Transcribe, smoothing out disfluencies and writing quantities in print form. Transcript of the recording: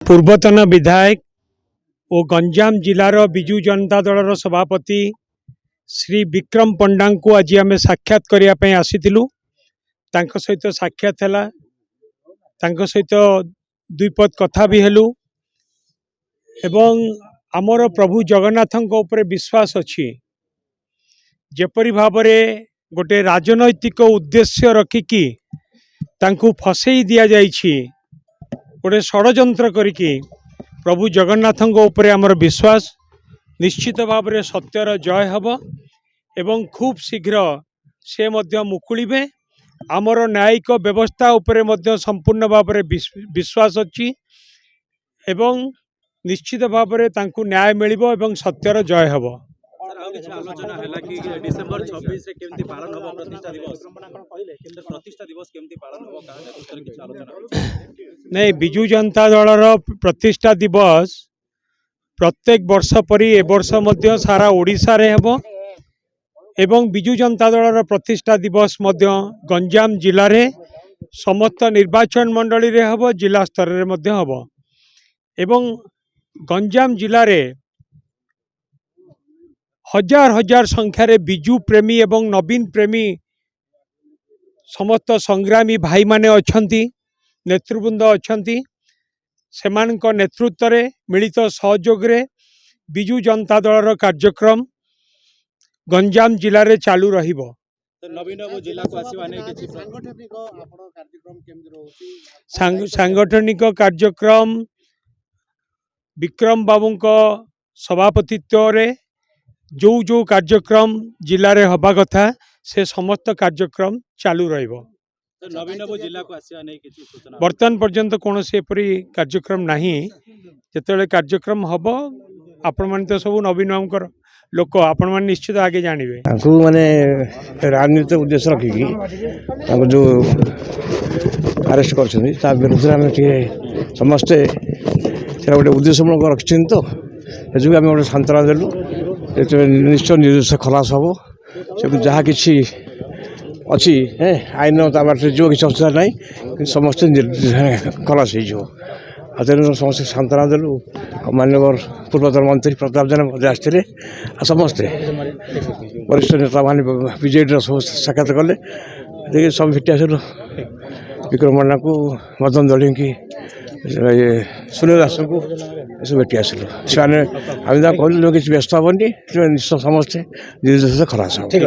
पूर्वतन विधायक और गंजाम जिलार विजु जनता दलर सभापति श्री विक्रम पंडा को आज आम साक्षात करने आसीलु। सहित साक्षात है सहित द्विपद कथा भी हेलु एवं आमर प्रभु जगन्नाथ ऊपर विश्वास अच्छी जेपरी भाव में गोटे राजनैतिक उद्देश्य रखिकी फसई दि जाइछि गोटे षड्यंत्र करिकी प्रभु जगन्नाथ ऊपर आमर विश्वास निश्चित भाव में सत्यर जय हब एवं खूब शीघ्र से मध्य मुकुलिबे। आमर न्यायिक व्यवस्था उपरे मध्य संपूर्ण भाव में विश्वास अच्छी एवं निश्चित भाव में तांकु न्याय मिलिबो एवं सत्यर जय हब। आलोचना है कि डिसेंबर 26 से केमती पालन हो प्रतिष्ठा दिवस केमती पालन हो आलोचना नहीं विजु जनता दलर प्रतिष्ठा दिवस प्रत्येक वर्ष परी ए वर्ष मध्य सारा ओडिशा रे हेबो एवं विजु जनता दलर प्रतिष्ठा दिवस मध्य गंजाम जिले रे समस्त निर्वाचन मंडली रे हेबो जिला स्तर रे मध्य हेबो एवं गंजाम जिले रे हजार हजार संख्यार विजु प्रेमी एवं नवीन प्रेमी समस्त संग्रामी भाई माने अछंती नेतृवृंद अछंती सेमानक नेतृत्व रे मिलित सहयोग रे विजु जनता दलर कार्यक्रम गंजाम जिले रे चालू रहिबो। सांगठनिक कार्यक्रम विक्रम बाबू सभापतित्व रे जो जो कार्यक्रम जिले में हवा कथा से समस्त कार्यक्रम चालू रहिबो। बर्तमान पर्यंत कौन से एपरी कार्यक्रम नहीं जिते कार्यक्रम हम आपण मैंने तो सब नवीन बाबूर लोक आपण मैंने निश्चित आगे जानवे माने राजनीति उद्देश्य रखिकी जो अरेस्ट कर विरुद्ध समस्ते गोटे उद्देश्यमूलक रखिं तो जो आम गोटे सांत्वना देलु निश्चय निर्देश खलास हम से जहाँ कि अच्छी आईन बाटे जो किसी असुविधा ना समस्त खलास हो तेणु समस्त सांत्वना देलु। माननीय पूर्वतन मंत्री प्रताप जेना आसते समस्ते वरिष्ठ नेता मान बीजेडी सब साक्षात कले देखिए सब भेटी आसलु विक्रम पंडा को मदन दड़ी की सुनील दास को सब भेटी आसलु से आम कहलु किसी व्यस्त हेनी समस्ते निर्देश खलास हो।